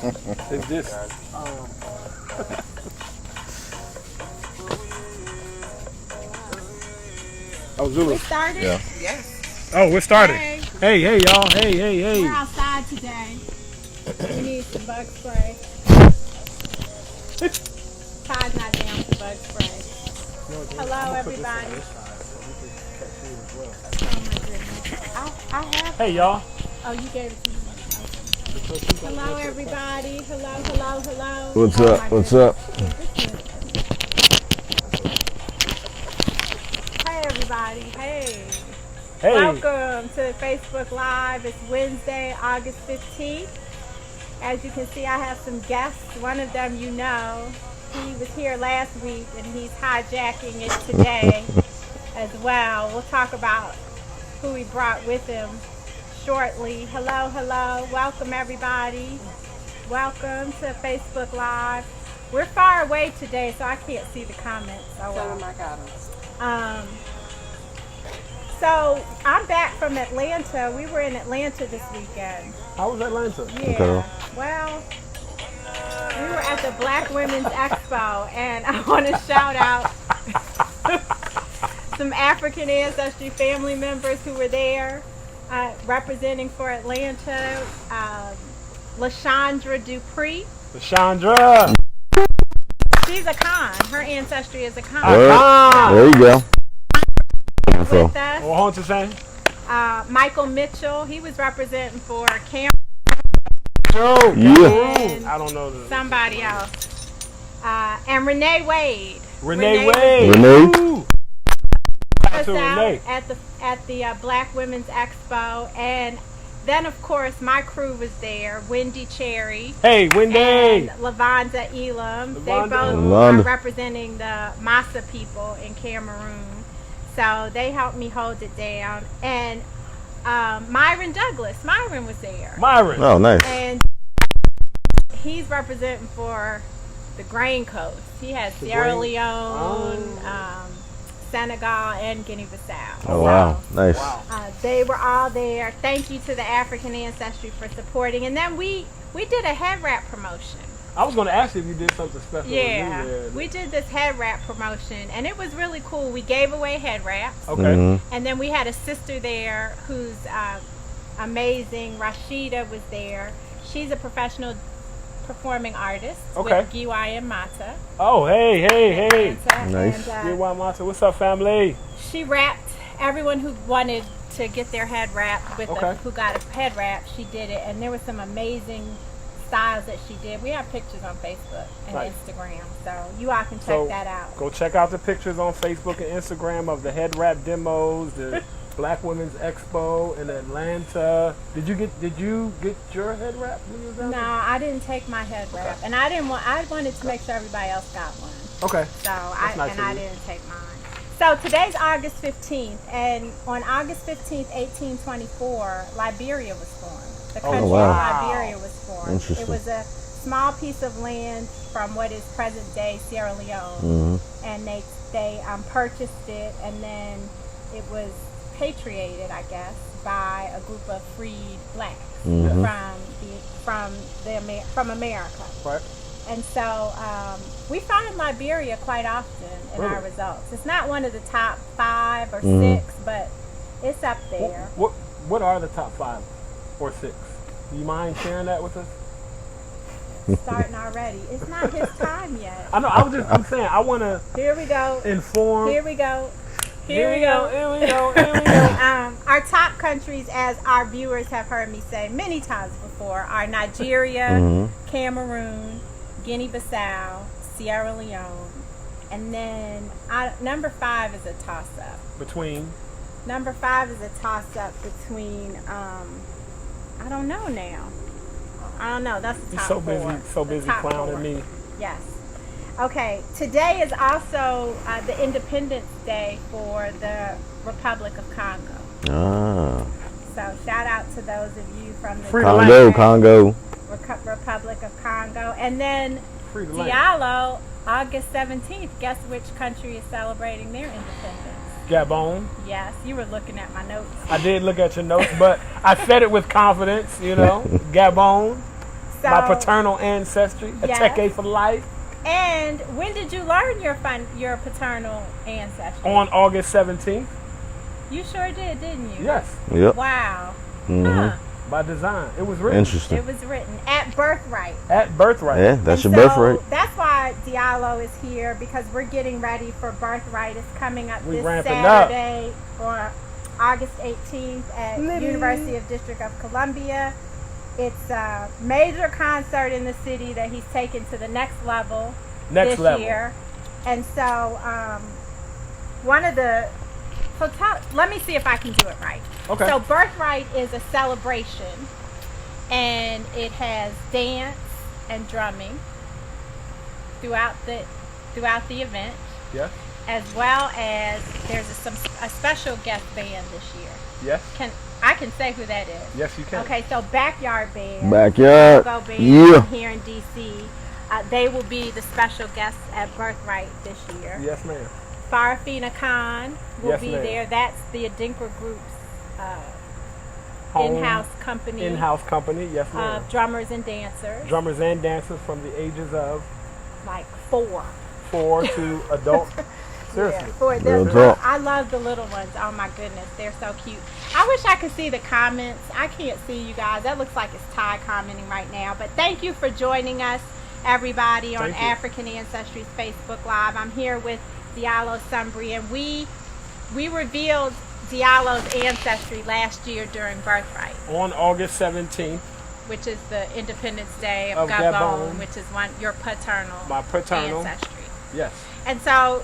It's this. Oh, Zulu. We started? Yeah. Yes. Oh, we're starting. Hey. Hey, y'all. Hey. We're outside today. We need some bug spray. Todd's not down for bug spray. Hello, everybody. Oh, my goodness. I have. Hey, y'all. Oh, you gave it to me. Hello, everybody. Hello. What's Oh, up? my What's goodness. up? Hey, everybody. Hey. Hey. Welcome to Facebook Live. It's Wednesday, August 15th. As you can see, I have some guests. One of them you know. He was here last week and he's hijacking it today as well. We'll talk about who he brought with him shortly. Hello. Welcome, everybody. Welcome to Facebook Live. We're far away today, so I can't see the comments. Oh, Tell well. them I got them. So I'm back from Atlanta. We were in Atlanta this weekend. How was Atlanta? Yeah. Okay. Well, we were at the Black Women's Expo, and I want to shout out some African ancestry family members who were there representing for Atlanta. LaShondra Dupree. Chandra. She's a Khan. Her ancestry is a Khan. Word. There you go. With us. What Hunter saying? Michael Mitchell. He was representing for Cam. Oh, Yeah. And I don't know. somebody else. And Renee Wade. Renee was Wade. Renee. Ooh. Shout out to Renee. out at the Black Women's Expo, and then of course my crew was there. Wendy Cherry Hey, Wendy. and Lavonda Elam. They Lavonda. both Lavonda. are representing the Massa people in Cameroon, so they helped me hold it down. And Myron Douglas. Myron was there, Myron. Oh, nice. and he's representing for the Grain Coast. He has The Sierra Grain- Leone, Senegal, and Guinea-Bissau. Oh, wow. Nice. Wow. They were all there. Thank you to the African Ancestry for supporting. And then we did a head wrap promotion. I was going to ask you if you did something special. Yeah, with you there. we did this head wrap promotion, and it was really cool. We gave away head wraps, Okay. Mhm. and then we had a sister there who's amazing. Rashida was there. She's a professional performing artist Okay. with Giwa Mata. Oh, hey. Nice. And, Get Mata. What's up, family? she wrapped everyone who wanted to get their head wrapped with Okay. who got a head wrap. She did it, and there were some amazing styles that she did. We have pictures on Facebook and Nice. Instagram, so you all can check So, that out. Go check out the pictures on Facebook and Instagram of the head wrap demos, the Black Women's Expo in Atlanta. Did you get your head wrap when you was down No, I didn't take my head wrap, and I wanted to make sure everybody else got one. there? Okay. So nice of I you. didn't take mine. So today's August 15th, and on August 15th, 1824, Liberia was formed. The country wow. of Liberia was formed. Interesting. It was a small piece of land from what is present day Sierra Leone, Mhm. and they purchased it, and then it was patriated, I guess, by a group of freed blacks Mhm. from America. Right. And so we find Liberia quite often in our Really? results. It's not one of the top 5 or Mhm. 6, but it's up there. What are the top 5 or 6? Do you mind sharing that with us? Starting already. It's not his time yet. I know. I'm saying I want to Here we go. inform. Here we go. Here we go. Our top countries, as our viewers have heard me say many times before, are Nigeria, Mhm. Cameroon, Guinea-Bissau, Sierra Leone, and then number 5 is a toss-up. Between. Number 5 is a toss-up between, I don't know now. I don't know. That's the You're top so 4. busy, so The busy top clowning 4. me. Yes. Okay. Today is also the Independence Day for the Republic of Congo. Ah. So shout out to those of you from the Free Congo. Republic of Congo. And then Free the land. Diallo, August 17th. Guess which country is celebrating their independence? Gabon. Yes, you were looking at my notes. I did look at your notes, but I said it with confidence, you know. Gabon. my paternal ancestry, a Takeover for life. And when did you learn your paternal ancestry? On August 17th. You sure did, didn't you? Yes. Yep. Wow. Mhm. By design. It was written. Interesting. It was written at BirthRight. At BirthRight. Yeah, that's And your birthright. That's why Diallo is here, because we're getting ready for BirthRight. It's coming up this ramping Saturday or August 18th at University of District of Columbia. It's a major concert in the city that he's taken to the next level this year. And so let me see if I can do it right. Okay. So BirthRight is a celebration, and it has dance and drumming throughout the event. Yes. As well as there's a special guest band this year. Yes. I can say who that is. Yes, you can. Okay, so Backyard Band. Backyard. Go Band Yeah. here in DC. They will be the special guests at BirthRight this year. Yes, ma'am. Farafina Khan will Yes, be ma'am. there. That's the Adinkra Group's Home in-house company. In-house company, yes, ma'am. Drummers and dancers. Drummers and dancers from the ages of Like 4. 4 to adult. Seriously. Real talk. I love the little ones. Oh my goodness, they're so cute. I wish I could see the comments. I can't see you guys. That looks like it's Ty commenting right now. But thank you for joining us, everybody, on Thank you. African Ancestry's Facebook Live. I'm here with Diallo Sumbri, and we revealed Diallo's ancestry last year during BirthRight, On August 17th, which is the Independence Day of Of Gabon, Gabon. which is your paternal my paternal. ancestry. Yes. And so,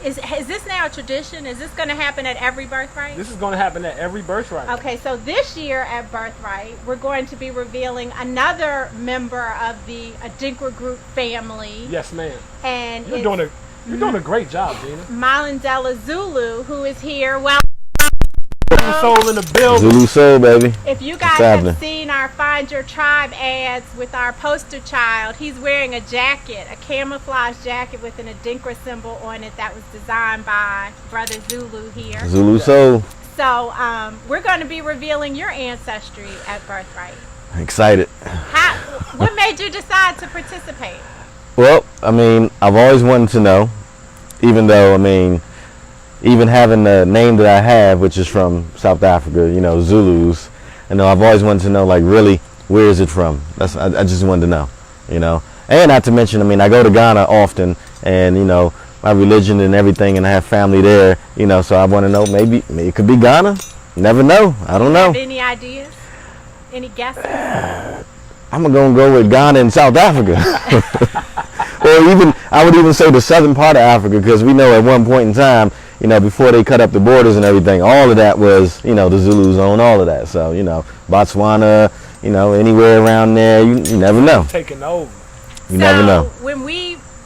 is this now a tradition? Is this going to happen at every BirthRight? This is going to happen at every BirthRight. Okay, so this year at BirthRight, we're going to be revealing another member of the Adinkra Group family. Yes, ma'am. And You're doing a great job, Gina. Malandela Zulu, who is here. Well, Soul in the building. Zulu Soul, baby. if you guys happening? have seen our Find Your Tribe ads with our poster child, he's wearing a jacket, a camouflage jacket with an Adinkra symbol on it that was designed by Brother Zulu here. Zulu Soul. So we're going to be revealing your ancestry at BirthRight. Excited. What made you decide to participate? Well, I mean, I've always wanted to know, even though, I mean, even having the name that I have, which is from South Africa, you know, Zulus, I've always wanted to know, like, really, where is it from? I just wanted to know, you know. And not to mention, I mean, I go to Ghana often, and, you know, my religion and everything, and I have family there, you know, so I want to know, maybe it could be Ghana. Never know. I don't know. Have any ideas? Any guesses? I'm going to go with Ghana and South Africa. Or even, I would even say the southern part of Africa, because we know at one point in time, you know, before they cut up the borders and everything, all of that was, you know, the Zulus own all of that. So, you know, Botswana, you know, anywhere around there, you never know. Taking over. You never know. When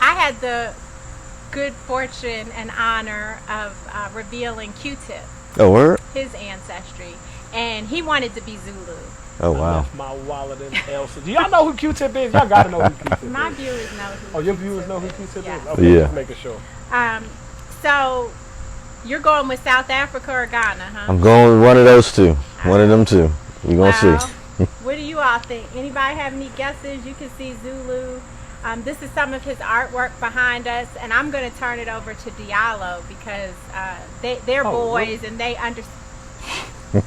I had the good fortune and honor of revealing Q-Tip, Oh, word? his ancestry, and he wanted to be Zulu. Oh, I wow. left my wallet in Elsa. Do y'all know who Q-Tip is? Y'all got to know who Q-Tip is. My viewers know who Oh, your Q-Tip viewers know who is. Q-Tip Yeah. is? Okay, Yeah. just making sure. So you're going with South Africa or Ghana, huh? I'm going with one of those two. One of them two. We're going to Wow. see. What do you all think? Anybody have any guesses? You can see Zulu. This is some of his artwork behind us, and I'm going to turn it over to Diallo because they're boys really? and they understand.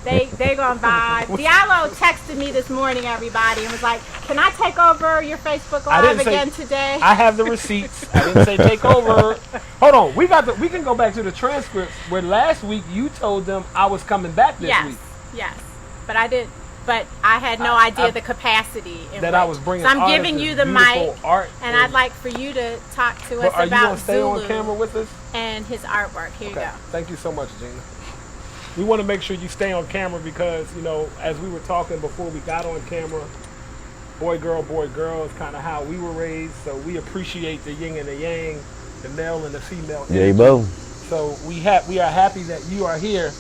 They're gonna vibe. Diallo texted me this morning, everybody, and was like, "Can I take over your Facebook Live again today?" I have the receipts. I didn't say take over. Hold on. We can go back to the transcripts where last week you told them I was coming back this week. Yes, but I did. But I had no idea the capacity in that which. I was bringing. So I'm artists giving and you the beautiful mic, art and I'd like for you to talk to us Are you about gonna stay Zulu on camera with us? and his artwork. Here you Okay. go. Thank you so much, Gina. We want to make sure you stay on camera because, you know, as we were talking before we got on camera, boy, girl is kind of how we were raised. So we appreciate the yin and the yang, the male and the female. Yay, energy. bo. So we are happy that you are here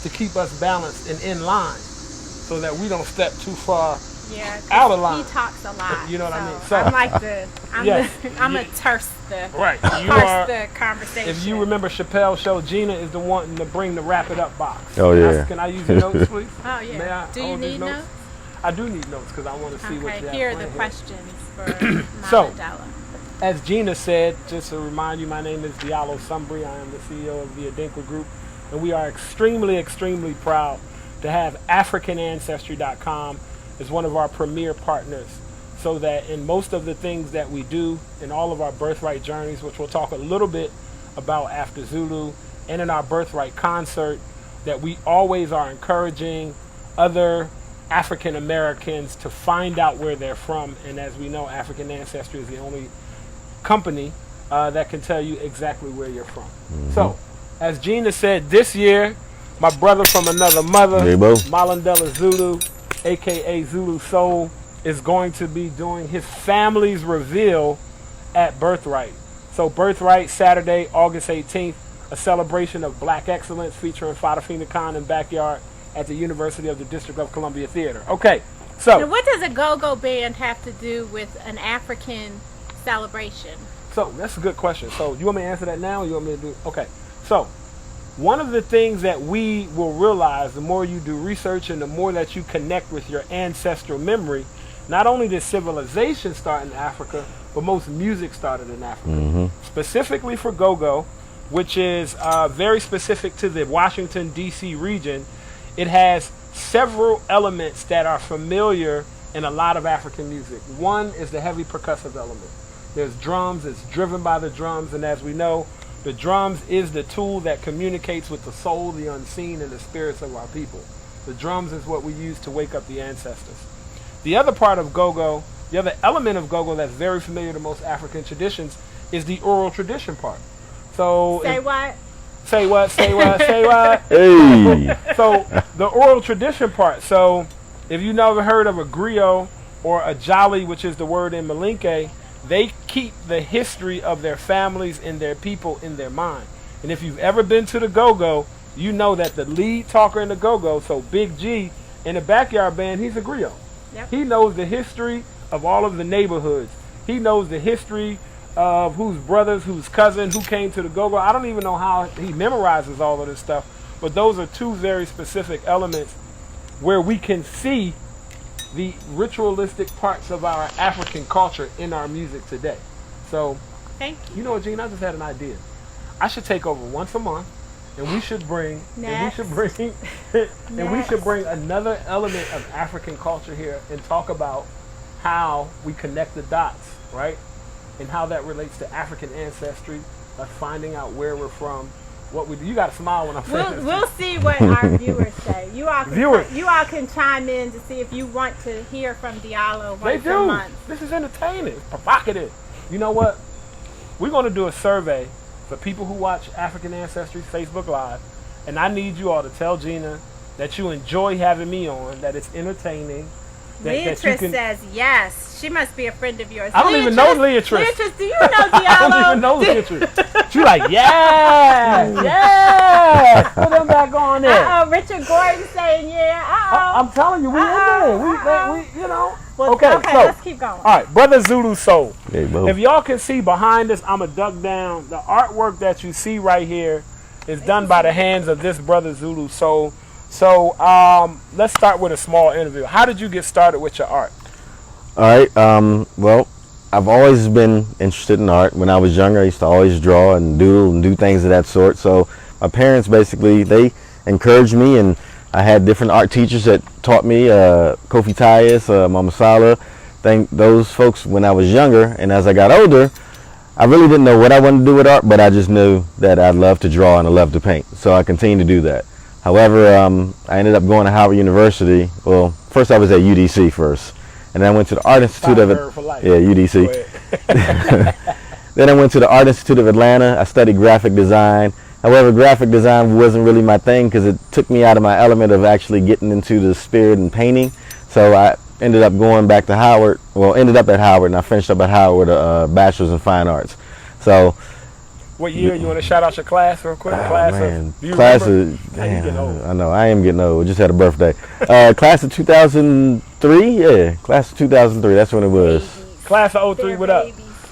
to keep us balanced and in line so that we don't step too far. Yeah, 'cause Out of line. He talks a lot. You know what I mean? So I'm like Yes. I'm a terse the Right. You terse are. the conversation. If you remember Chappelle's show, Gina is the one to bring the wrap it up box. Oh, yeah. Can I use your notes, please? Oh yeah. May I Do you hold these need notes? I do need notes because I want to see what you have here are planned the here. questions for So- Malandela. As Gina said, just to remind you, my name is Diallo Sumbri. I am the CEO of the Adinkra Group, and we are extremely, extremely proud to have AfricanAncestry.com as one of our premier partners, so that in most of the things that we do in all of our birthright journeys, which we'll talk a little bit about after Zulu, and in our birthright concert, that we always are encouraging other African Americans to find out where they're from. And as we know, African Ancestry is the only company that can tell you exactly where you're from. So, as Gina said, this year, my brother from another mother, There you go. Malandela Zulu, aka Zulu Soul, is going to be doing his family's reveal at BirthRight. So BirthRight, Saturday, August 18th, a celebration of black excellence featuring Fadafina Khan and Backyard at the University of the District of Columbia Theater. Okay, Now, so what does a go-go band have to do with an African celebration? that's a good question. So you want me to answer that now, or you want me to do? Okay, so one of the things that we will realize the more you do research and the more that you connect with your ancestral memory, not only did civilization start in Africa, but most music started in Africa. Specifically for go-go, which is very specific to the Washington, D.C. region, it has several elements that are familiar in a lot of African music. One is the heavy percussive element. There's drums, it's driven by the drums, and as we know, the drums is the tool that communicates with the soul, the unseen, and the spirits of our people. The drums is what we use to wake up the ancestors. The other part of go-go, the other element of go-go that's very familiar to most African traditions is the oral tradition part. So Say what? Say what, say what, say what. Hey. So the oral tradition part. So if you never heard of a griot or a jolly, which is the word in Malinke, they keep the history of their families and their people in their mind. And if you've ever been to the go-go, you know that the lead talker in the go-go, so Big G in the Backyard Band, he's a griot. Yep. He knows the history of all of the neighborhoods. He knows the history of whose brothers, whose cousin, who came to the go-go. I don't even know how he memorizes all of this stuff, but those are two very specific elements where we can see the ritualistic parts of our African culture in our music today. So, Thank you. you know what, Gene? I just had an idea. I should take over once a month, and we should bring, Next. and we should bring another element of African culture here and talk about how we connect the dots, right? And how that relates to African ancestry, us finding out where we're from, what we do. You got to smile when I'm saying this. We'll see what our viewers say. You all can chime in to see if you want to hear from Diallo They once a do. month. This is entertaining. It's provocative. You know what? We're going to do a survey for people who watch African Ancestry Facebook Live, and I need you all to tell Gina that you enjoy having me on, that it's entertaining. Leatrice says yes. She must be a friend of yours. I don't even know Leatrice. Leatrice, do you know Diallo? I don't even know Leatrice. She like, yeah. Put them back on there. Uh-oh, Richard Gordon saying yeah. Uh-oh. I'm telling you, we in there. We you know. Well, Okay, so let's keep going. all right, Brother Zulu Soul. Hey, Bo. If y'all can see behind us, I'm going to duck down. The artwork that you see right here is done by the hands of this Brother Zulu Soul. So let's start with a small interview. How did you get started with your art? All right. Well, I've always been interested in art. When I was younger, I used to always draw and doodle and do things of that sort. So my parents basically, they encouraged me, and I had different art teachers that taught me, Kofi Tyus, Mama Sala. Thank those folks when I was younger. And as I got older, I really didn't know what I wanted to do with art, but I just knew that I loved to draw and I loved to paint. So I continued to do that. However, I ended up going to Howard University. Well, first I was at UDC first, and then I went to the Art Institute of UDC. Then I went to the Art Institute of Atlanta. I studied graphic design. However, graphic design wasn't really my thing because it took me out of my element of actually getting into the spirit and painting. So I ended up going back to Howard. Well, ended up at Howard, and I finished up at Howard with a bachelor's in fine arts. So. What year? You want to shout out your class real quick? I know, I am getting old. Just had a birthday. Class of 2003? Yeah, class of 2003. That's when it was. Class of 03, what up?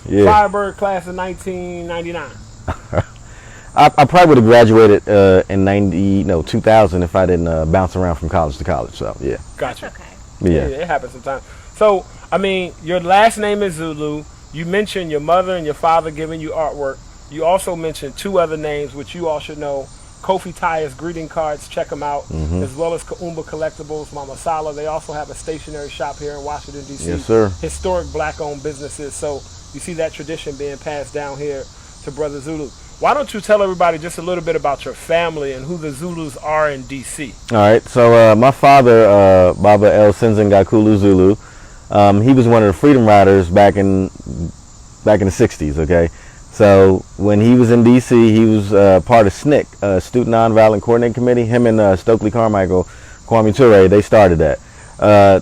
Yeah. Firebird class of 1999. I probably would have graduated in 2000 if I didn't bounce around from college to college. So, yeah. Gotcha. Okay. Yeah. It happens sometimes. So, I mean, your last name is Zulu. You mentioned your mother and your father giving you artwork. You also mentioned 2 other names, which you all should know. Kofi Tyer's greeting cards, check them out, as well as Kaumba Collectibles, Mama Sala. They also have a stationery shop here in Washington, D.C. Yes, sir. Historic black-owned businesses. So you see that tradition being passed down here to Brother Zulu. Why don't you tell everybody just a little bit about your family and who the Zulus are in D.C.? All right. So my father, Baba El Senzangakulu Zulu, he was one of the freedom riders back in the 60s, okay? So when he was in D.C., he was part of SNCC, Student Nonviolent Coordinating Committee. Him and Stokely Carmichael, Kwame Ture, they started that.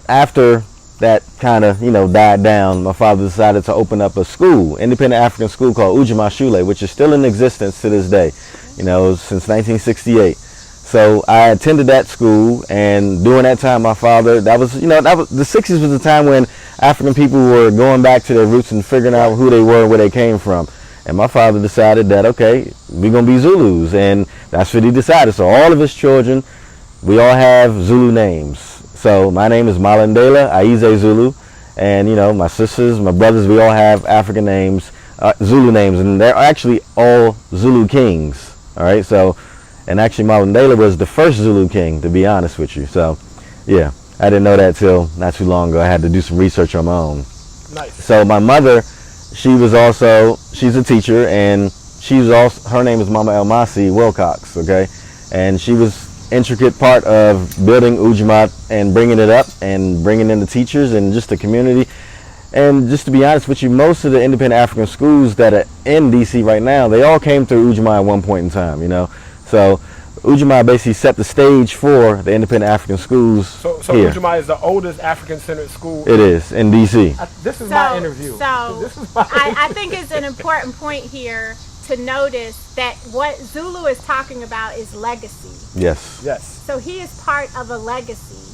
After that kind of, died down, my father decided to open up a school, independent African school called Ujima Shule, which is still in existence to this day, since 1968. So I attended that school, and during that time, my father, the 60s was the time when African people were going back to their roots and figuring out who they were and where they came from. And my father decided that, okay, we're going to be Zulus, and that's what he decided. So all of his children, we all have Zulu names. So my name is Malandela Zulu, and my sisters, my brothers, we all have African names, Zulu names, and they're actually all Zulu kings. All right, so, and actually Malandela was the first Zulu king, to be honest with you. So, yeah, I didn't know that till not too long ago. I had to do some research on my own. Nice. So my mother, she's a teacher, and her name is Mama El Masi Wilcox, okay? And she was intricate part of building Ujamat and bringing it up and bringing in the teachers and just the community. And just to be honest with you, most of the independent African schools that are in DC right now, they all came through Ujamat at one point in time, So Ujamat basically set the stage for the independent African schools. So here. Ujamat is the oldest African-centered school. It is, in DC. This is my interview. I think it's an important point here to notice that what Zulu is talking about is legacy. Yes. Yes. So he is part of a legacy,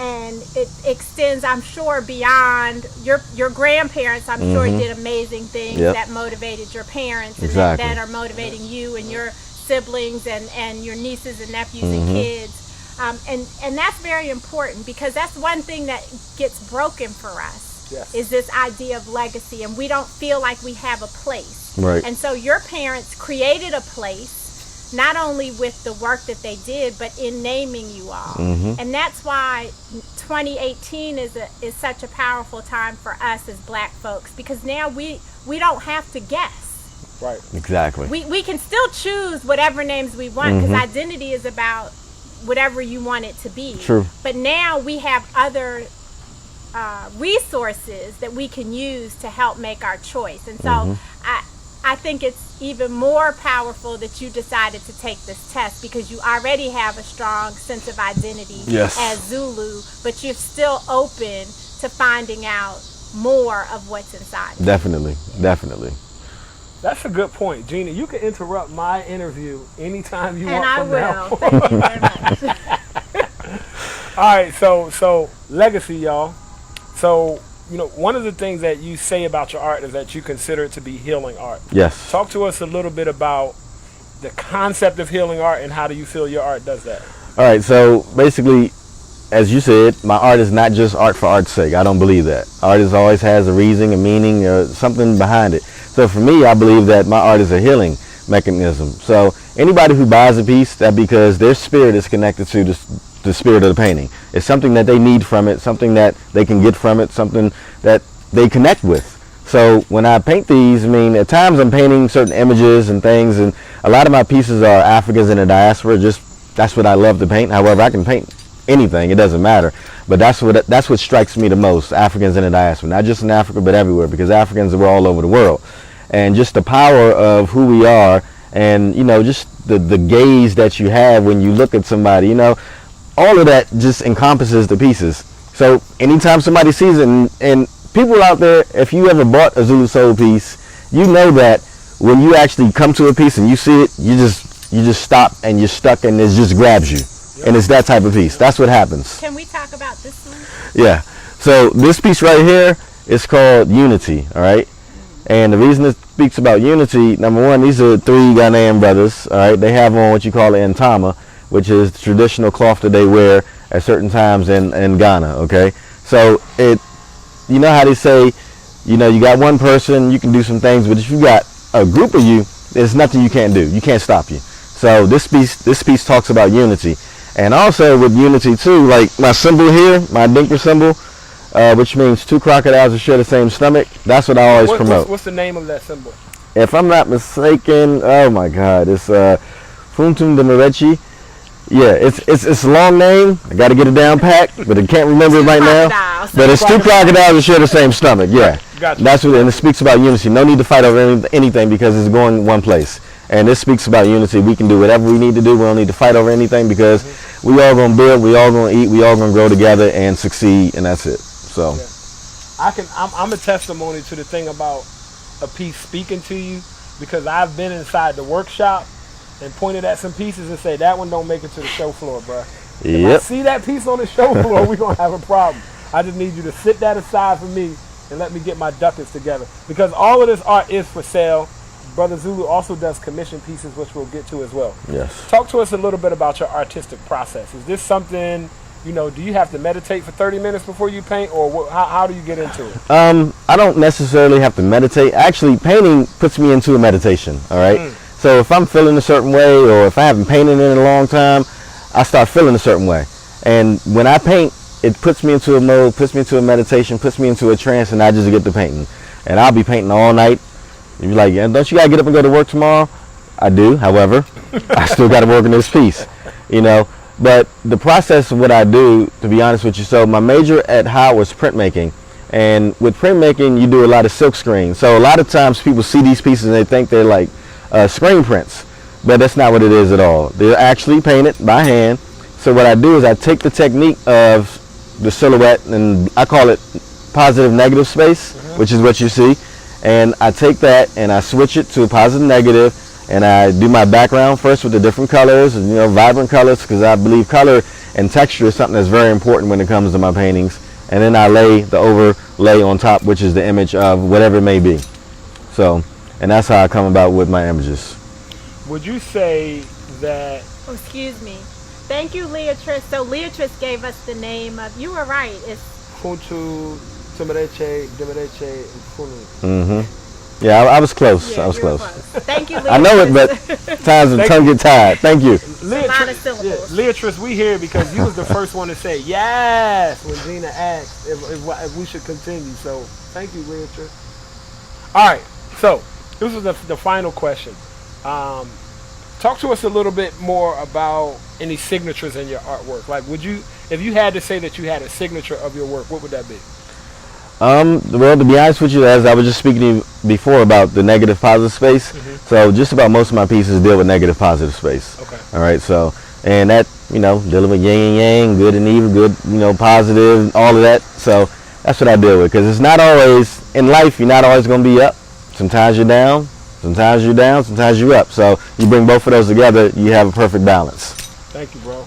and it extends, I'm sure, beyond your grandparents. I'm sure did amazing things that motivated your parents, and that are motivating you and your siblings and your nieces and nephews and kids. And that's very important, because that's one thing that gets broken for us. Yes. Is this idea of legacy, and we don't feel like we have a place. Right. And so your parents created a place, not only with the work that they did, but in naming you all. And that's why 2018 is such a powerful time for us as black folks, because now we don't have to guess. Right. Exactly. We can still choose whatever names we want, because identity is about whatever you want it to be. True. But now we have other resources that we can use to help make our choice. And so I think it's even more powerful that you decided to take this test, because you already have a strong sense of identity as Zulu, but you're still open to finding out more of what's inside. Definitely. That's a good point, Gina. You can interrupt my interview anytime you want. And I from will. now. Thank you very much. All right, so legacy, y'all. So, one of the things that you say about your art is that you consider it to be healing art. Yes. Talk to us a little bit about the concept of healing art, and how do you feel your art does that? All right, so basically, as you said, my art is not just art for art's sake. I don't believe that. Art always has a reason, a meaning, or something behind it. So for me, I believe that my art is a healing mechanism. So anybody who buys a piece, that's because their spirit is connected to the spirit of the painting. It's something that they need from it, something that they can get from it, something that they connect with. So when I paint these, at times I'm painting certain images and things, and a lot of my pieces are Africans in the diaspora. That's what I love to paint. However, I can paint anything, it doesn't matter. But that's what strikes me the most, Africans in the diaspora. Not just in Africa, but everywhere, because Africans are all over the world. And just the power of who we are, and just the gaze that you have when you look at somebody, all of that just encompasses the pieces. So anytime somebody sees it, and people out there, if you ever bought a Zulu Soul piece, you know that when you actually come to a piece and you see it, you just stop and you're stuck, and it just grabs you. And it's that type of piece. That's what happens. Can we talk about this one? Yeah. So this piece right here is called Unity, all right? And the reason it speaks about unity, number one, these are 3 Ghanaian brothers, all right? They have on what you call an intama, which is the traditional cloth that they wear at certain times in Ghana. Okay, so you know how they say, you know, you got one person, you can do some things, but if you got a group of you, there's nothing you can't do. You can't stop you. So this piece talks about unity, and also with unity too, like my symbol here, my Adinkra symbol, which means two crocodiles that share the same stomach. That's what I always promote. What's the name of that symbol? If I'm not mistaken, oh my God, it's Funtum de Merechi. Yeah, it's a long name. I got to get it down packed, but I can't remember it right now. But it's two crocodiles that share the same stomach. Yeah, Gotcha. That's what, and it speaks about unity. No need to fight over anything because it's going one place. And this speaks about unity. We can do whatever we need to do. We don't need to fight over anything because we all gonna build, we all gonna eat, we all gonna grow together and succeed, and that's it. So, I'm a testimony to the thing about a piece speaking to you, because I've been inside the workshop and pointed at some pieces and say that one don't make it to the show floor, bro. If I see that piece on the show floor, we're gonna have a problem. I just need you to sit that aside for me and let me get my ducats together, because all of this art is for sale. Brother Zulu also does commission pieces, which we'll get to as well. yes. Talk to us a little bit about your artistic process. Is this something, you know, do you have to meditate for 30 minutes before you paint, or how do you get into it? I don't necessarily have to meditate. Actually, painting puts me into a meditation, all right? So if I'm feeling a certain way, or if I haven't painted in a long time, I start feeling a certain way. And when I paint, it puts me into a mode, puts me into a meditation, puts me into a trance, and I just get to painting. And I'll be painting all night. You're like, yeah, don't you got to get up and go to work tomorrow? I do, however, I still got to work on this piece, you know. But the process of what I do, to be honest with you, so my major at Howard was printmaking. And with printmaking, you do a lot of silk screen. So a lot of times people see these pieces and they think they're like screen prints. But that's not what it is at all. They're actually painted by hand. So what I do is I take the technique of the silhouette, and I call it positive negative space, which is what you see. And I take that and I switch it to a positive negative, and I do my background first with the different colors, and, you know, vibrant colors, because I believe color and texture is something that's very important when it comes to my paintings. And then I lay the overlay on top, which is the image of whatever it may be. So, and that's how I come about with my images. Would you say that... Oh, excuse me. Thank you, Leatrice. So Leatrice gave us the name of, you were right, it's Funtu, Tumereche, Demereche, and Funu. Yeah, I was close. Yeah, I was you were close. Thank you, Leatrice. I know it, but times the tongue get tired. Thank you. a lot of syllables. Leatrice, we here because you was the first one to say yes when Gina asked if we should continue. So thank you, Leatrice. All right, so this is the final question. Talk to us a little bit more about any signatures in your artwork. Like, would you, if you had to say that you had a signature of your work, what would that be? Well, to be honest with you, as I was just speaking to you before about the negative positive space, so just about most of my pieces deal with negative positive space. Okay. All right, so, and that, you know, dealing with yin and yang, good and evil, good, you know, positive, all of that. So that's what I deal with, because it's not always, in life, you're not always going to be up. Sometimes you're down, sometimes you're down, sometimes you're up. So you bring both of those together, you have a perfect balance. Thank you, bro.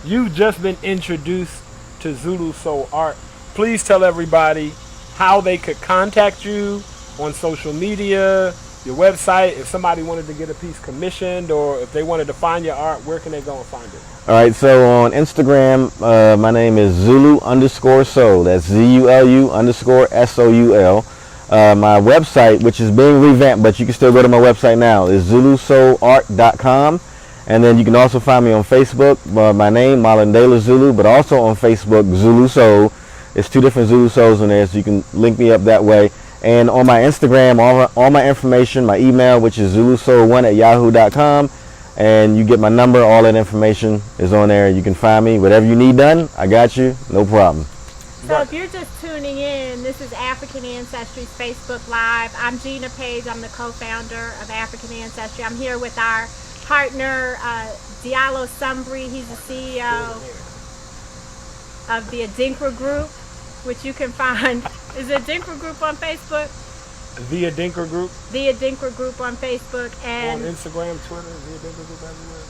You've just been introduced to Zulu Soul Art. Please tell everybody how they could contact you on social media, your website. If somebody wanted to get a piece commissioned, or if they wanted to find your art, where can they go and find it? All right, so on Instagram, my name is Zulu_Soul. That's ZULU_SOUL. My website, which is being revamped, but you can still go to my website now, is ZuluSoulArt.com. And then you can also find me on Facebook, my name, Malandela Zulu, but also on Facebook, Zulu Soul. It's two different Zulu Souls in there, so you can link me up that way. And on my Instagram, all my information, my email, which is ZuluSoul1@yahoo.com. And you get my number, all that information is on there. You can find me. Whatever you need done, I got you, no problem. So if you're just tuning in, this is African Ancestry's Facebook Live. I'm Gina Page. I'm the co-founder of African Ancestry. I'm here with our partner, Diallo Sumbri. He's the CEO of the Adinkra Group, which you can find. Is the Adinkra Group on Facebook? The Adinkra Group. The Adinkra Group on Facebook. And on Instagram, Twitter, The Adinkra Group everywhere.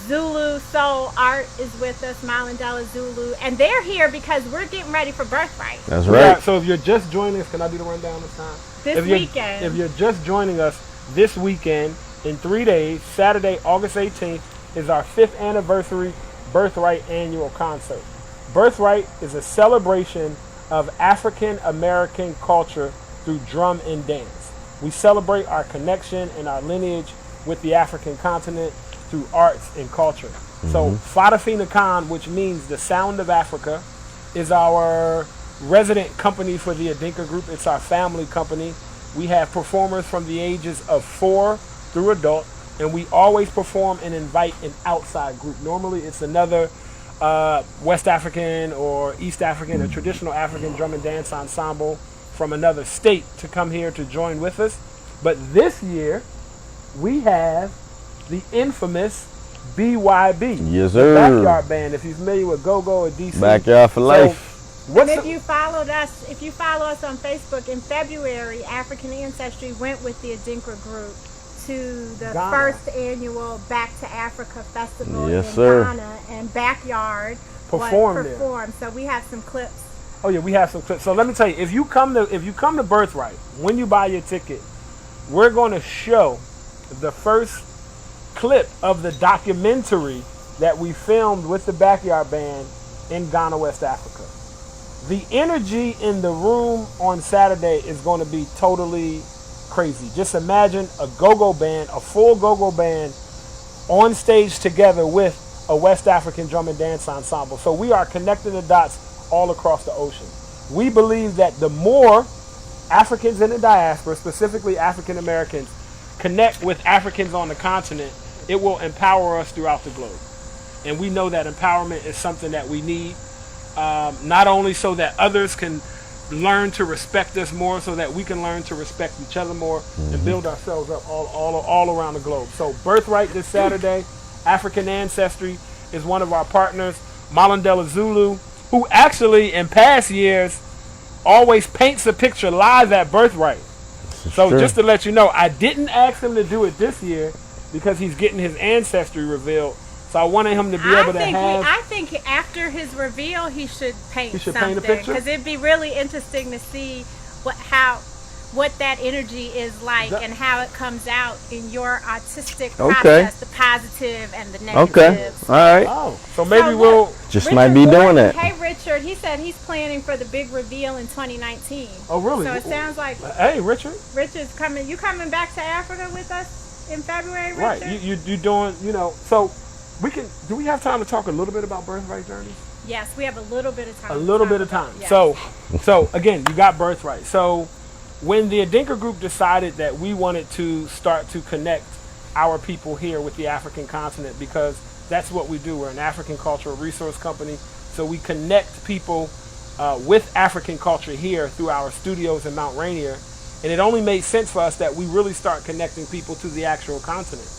Zulu Soul Art is with us, Malandela Zulu. And they're here because we're getting ready for BirthRight. That's right. Yeah, so if you're just joining us, can I do the rundown this time? This weekend. If you're just joining us this weekend, in 3 days, Saturday, August 18th, is our 5th anniversary BirthRight annual concert. BirthRight is a celebration of African American culture through drum and dance. We celebrate our connection and our lineage with the African continent through arts and culture. So Fadafina Khan, which means the sound of Africa, is our resident company for the Adinkra Group. It's our family company. We have performers from the ages of 4 through adult, and we always perform and invite an outside group. Normally it's another West African or East African, a traditional African drum and dance ensemble from another state to come here to join with us. But this year, we have the infamous BYB. Yes, the sir. Backyard Band. If you're familiar with Go-Go or DC. Backyard for life. And if you follow us on Facebook in February, African Ancestry went with the Adinkra Group to the Ghana. first annual Back to Africa Festival Yes, in sir. Ghana, and Backyard Performed there. performed. So we have some clips. Oh yeah, we have some clips. So let me tell you, if you come to BirthRight, when you buy your ticket, we're going to show the first clip of the documentary that we filmed with the Backyard Band in Ghana, West Africa. The energy in the room on Saturday is going to be totally crazy. Just imagine a go-go band, a full go-go band on stage together with a West African drum and dance ensemble. So we are connecting the dots all across the ocean. We believe that the more Africans in the diaspora, specifically African Americans, connect with Africans on the continent, it will empower us throughout the globe. And we know that empowerment is something that we need, not only so that others can learn to respect us more, so that we can learn to respect each other more and build ourselves up all around the globe. So BirthRight this Saturday, African Ancestry is one of our partners. Malandela Zulu, who actually in past years always paints a picture live at BirthRight. So true. just to let you know, I didn't ask him to do it this year because he's getting his ancestry revealed. So I wanted him to be able to have... I think after his reveal, he should paint He should something. paint a picture? Because it'd be really interesting to see what that energy is like and how it comes out in your artistic process, the positive and the negative. Okay. All right. Oh, so maybe So we'll... look, Just Richard might be Gordon, doing that. Hey, Richard, he said he's planning for the big reveal in 2019. Oh, really? So it sounds like Hey, Richard. Richard's coming. You coming back to Africa with us in February, Richard? Right. You doing, so we can... Do we have time to talk a little bit about BirthRight Journeys? Yes, we have a little bit of time. A little bit of time. Yes. So again, you got BirthRight. So when the Adinkra Group decided that we wanted to start to connect our people here with the African continent, because that's what we do. We're an African cultural resource company. So we connect people with African culture here through our studios in Mount Rainier. And it only made sense for us that we really start connecting people to the actual continent.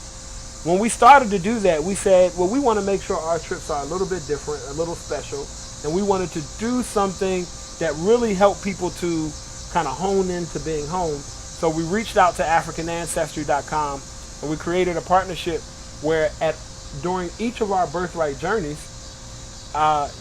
When we started to do that, we said, well, we want to make sure our trips are a little bit different, a little special. And we wanted to do something that really helped people to kind of hone into being home. So we reached out to AfricanAncestry.com and we created a partnership where during each of our BirthRight journeys,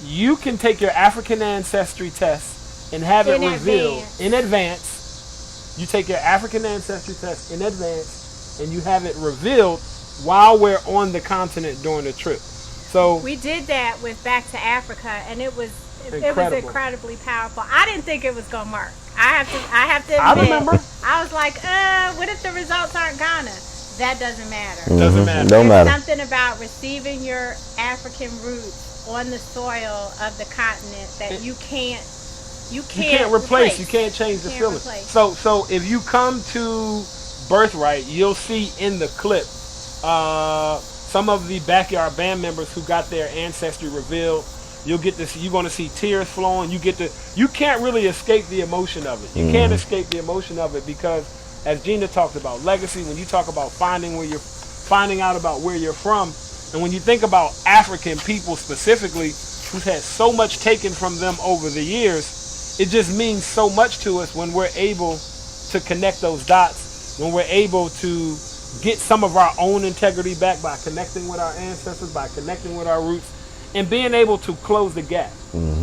you can take your African Ancestry test and have it revealed in advance. You take your African Ancestry test in advance and you have it revealed while we're on the continent during the trip. So we did that with Back to Africa, and it was incredibly powerful. I didn't think it was gonna work. I have to admit, I remember. I was like, what if the results aren't Ghana? That doesn't matter. Doesn't matter. Don't There's matter. something about receiving your African roots on the soil of the continent that you can't replace. You can't change the feeling. replace. So if you come to BirthRight, you'll see in the clip some of the Backyard Band members who got their ancestry revealed. You'll get this. You're going to see tears flowing. You can't really escape the emotion of it. You can't escape the emotion of it because, as Gina talked about legacy, when you talk about finding out about where you're from, and when you think about African people specifically, who've had so much taken from them over the years, it just means so much to us when we're able to connect those dots, when we're able to get some of our own integrity back by connecting with our ancestors, by connecting with our roots, and being able to close the gap.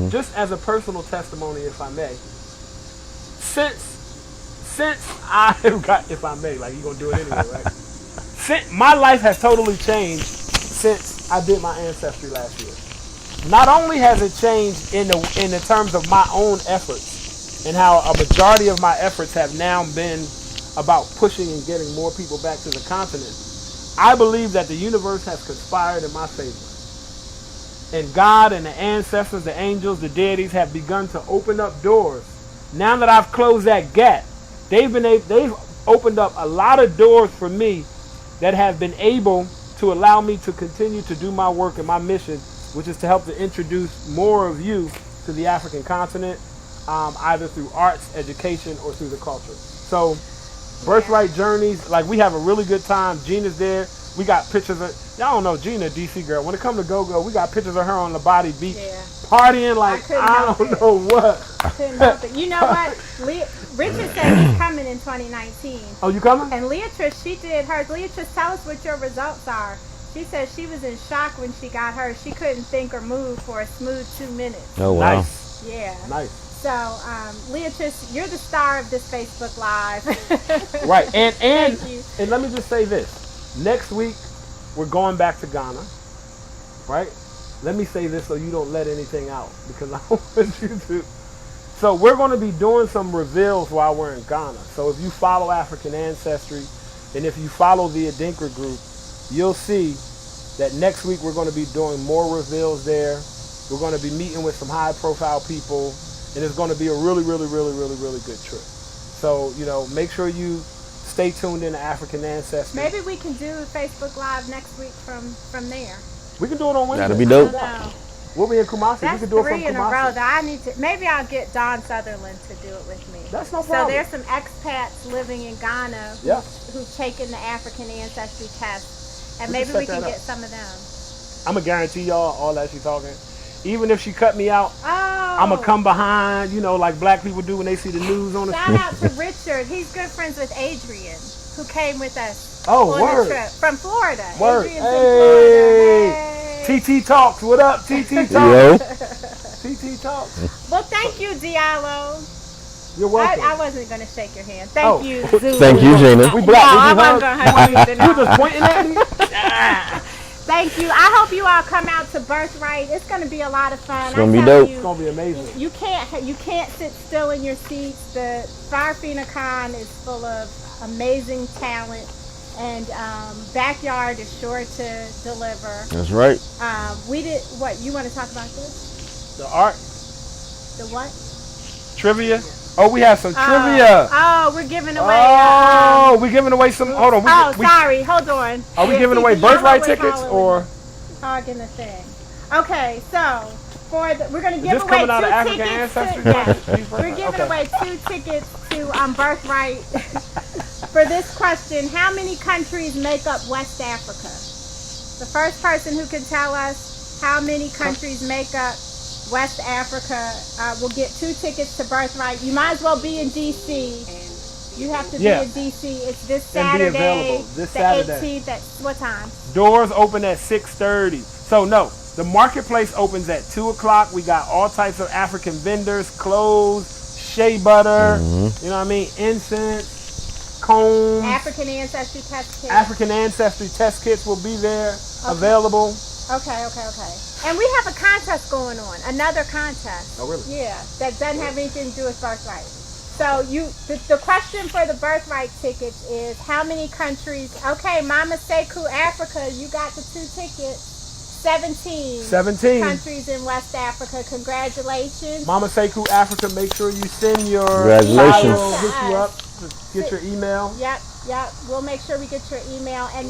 Just as a personal testimony, if I may, since I've got, if I may, like you're gonna do it anyway, right? My life has totally changed since I did my ancestry last year. Not only has it changed in the terms of my own efforts and how a majority of my efforts have now been about pushing and getting more people back to the continent, I believe that the universe has conspired in my favor. And God and the ancestors, the angels, the deities have begun to open up doors. Now that I've closed that gap, they've opened up a lot of doors for me that have been able to allow me to continue to do my work and my mission, which is to help to introduce more of you to the African continent, either through arts, education, or through the culture. So, Birthright Journeys, like, we have a really good time. Gina's there. We got pictures of, y'all don't know Gina, DC girl. When it comes to go-go, we got pictures of her on the body beach, partying like I don't know what. Couldn't help it. You know what? Richard said he's coming in 2019. Oh, you coming? And Leatrice, she did hers. Leatrice, tell us what your results are. She said she was in shock when she got hers. She couldn't think or move for a smooth 2 minutes. Oh, wow. Nice. Yeah. Nice. So, Leatrice, you're the star of this Facebook Live. Right. And Thank you. And let me just say this. Next week, we're going back to Ghana. Right? Let me say this so you don't let anything out, because I don't want you to. So we're going to be doing some reveals while we're in Ghana. So if you follow African Ancestry and if you follow the Adinkra Group, you'll see that next week we're going to be doing more reveals there. We're going to be meeting with some high-profile people, and it's going to be a really, really, really, really, really good trip. So, you know, make sure you stay tuned in to African Ancestry. Maybe we can do a Facebook Live next week from there. We can do it on Wednesday. That'll be dope. No. We'll be in Kumasi. That's We can do it from 3 in a row. Kumasi. That I need to. Maybe I'll get Don Sutherland to do it with me. That's no So problem. there's some expats living in Ghana Yeah. who've taken the African Ancestry test, and We maybe can we set can that get up. some of them. I'm going to guarantee y'all all that she's talking. Even if she cut me out, Oh, I'm going to come behind, you know, like black people do when they see the news on the shout out to Richard. He's good friends with Adrian, who came with us Oh, on word. the trip from Florida. Word. Adrian's in Hey. Florida. Hey. TT Talks. What up, TT Talks? Yo. TT Talks. Well, thank you, Diallo. You're welcome. I wasn't going to shake your hand. Thank you, Zulu. Thank you, Gina. We No, black. I Did you wasn't going to hug you You tonight. just pointing at me? Thank you. I hope you all come out to BirthRight. It's going to be a lot of fun. It's gonna be I dope. It's going to be amazing. You can't sit still in your seats. The Farfina Khan is full of amazing talent, and Backyard is sure to deliver. That's right. We did what? You want to talk about this? The art, The what? trivia. Oh, we have some trivia. Oh, we're giving away. Oh, we giving away some. Hold on. Sorry. Hold on. Are we Yeah, giving away Titi, birthright y'all were tickets following or? Hogging the thing. Okay, so we're going to give This away coming out of 2 African tickets. Ancestry? Yes. We're giving Okay. away 2 tickets to BirthRight. For this question, how many countries make up West Africa? The first person who can tell us how many countries make up West Africa will get 2 tickets to BirthRight. You might as well be in DC. You have to be in DC. It's this And be Saturday, available this Saturday. 18th. At what time? Doors open at 6:30. So no, the marketplace opens at 2 o'clock. We got all types of African vendors, clothes, shea butter, you know what I mean, incense, combs. African Ancestry Test Kit. African Ancestry test kits will be there, available. Okay. And we have a contest going on. Another contest. Oh, really? Yeah, that doesn't have anything to do with BirthRight. So the question for the BirthRight tickets is how many countries? Okay, Mama Sekou Africa, you got the 2 tickets. 17 countries in West Africa. Congratulations. Mama Sekou Africa, make sure you send your Congratulations. We'll hit you up to get your email. Yep. We'll make sure we get your email and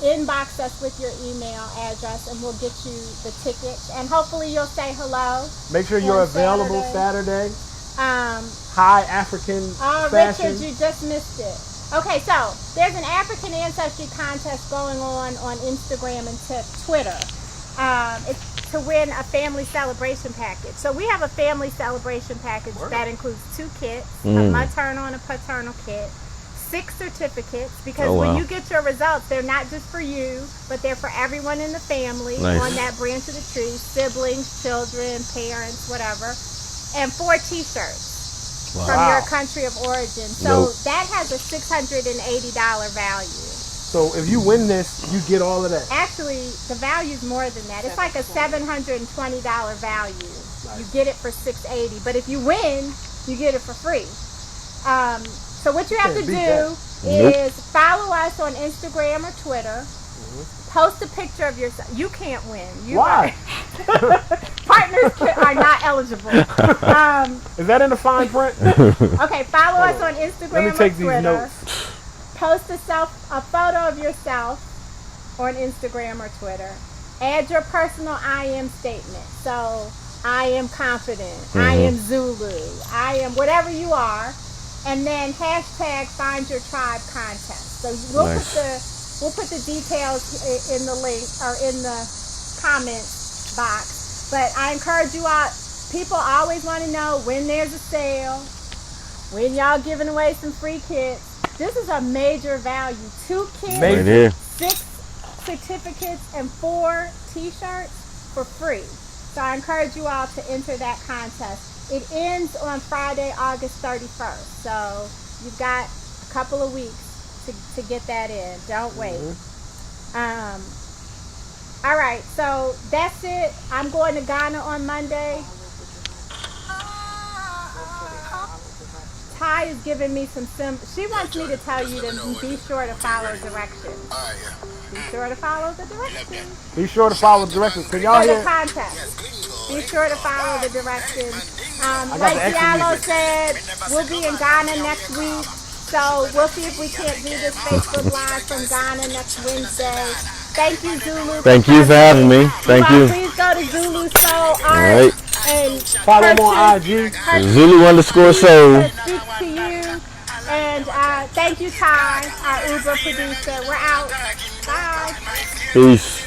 inbox us with your email address, and we'll get you the tickets. And hopefully you'll say hello. Make sure you're on available Saturday. Um, High African Oh, fashion. Richard, you just missed it. Okay, so there's an African Ancestry contest going on Instagram and Twitter. It's to win a family celebration package. So we have a family celebration package that includes 2 kits, a maternal and a paternal kit, 6 certificates, because when you get your results, they're not just for you, but they're for everyone in the family on that branch of the tree, siblings, children, parents, whatever, and 4 t-shirts from your country of origin. So that has a $680 value. So if you win this, you get all of that. Actually, the value's more than that. It's like a $720 value. You get it for $680, but if you win, you get it for free. So what you have to do is follow us on Instagram or Twitter. Post a picture of yourself. You can't win. Why? Partners are not eligible. Is that in the fine print? Okay, follow us on Instagram Let me take or these Twitter. notes. Post a photo of yourself on Instagram or Twitter. Add your personal I am statement. So I am confident. I am Zulu. I am whatever you are. And then hashtag find your tribe contest. So we'll put the details in the link or in the comments box. But I encourage you all. People always want to know when there's a sale, when y'all giving away some free kits. This is a major value. 2 kits, Right 6 certificates, and 4 t-shirts for free. So I encourage you all to enter that contest. It ends on Friday, August 31st. So you've got a couple of weeks to get that in. Don't wait. All right, so that's it. I'm going to Ghana on Monday. Ty is giving me some she wants me to tell you to be sure to follow directions. Be sure to follow the directions. Be sure to follow the directions. Can y'all For the hear? contest. Be sure to follow the directions. got Like the extra Diallo music. said, we'll be in Ghana next week. So we'll see if we can't do this Facebook Live from Ghana next Wednesday. Thank you, Zulu. Thank you for having me. Thank you. Please go to Zulu Soul Art Right. and Follow them on IG. Zulu_soul. Speak to you. And thank you, Ty, our Uber producer. We're out. Bye. Peace.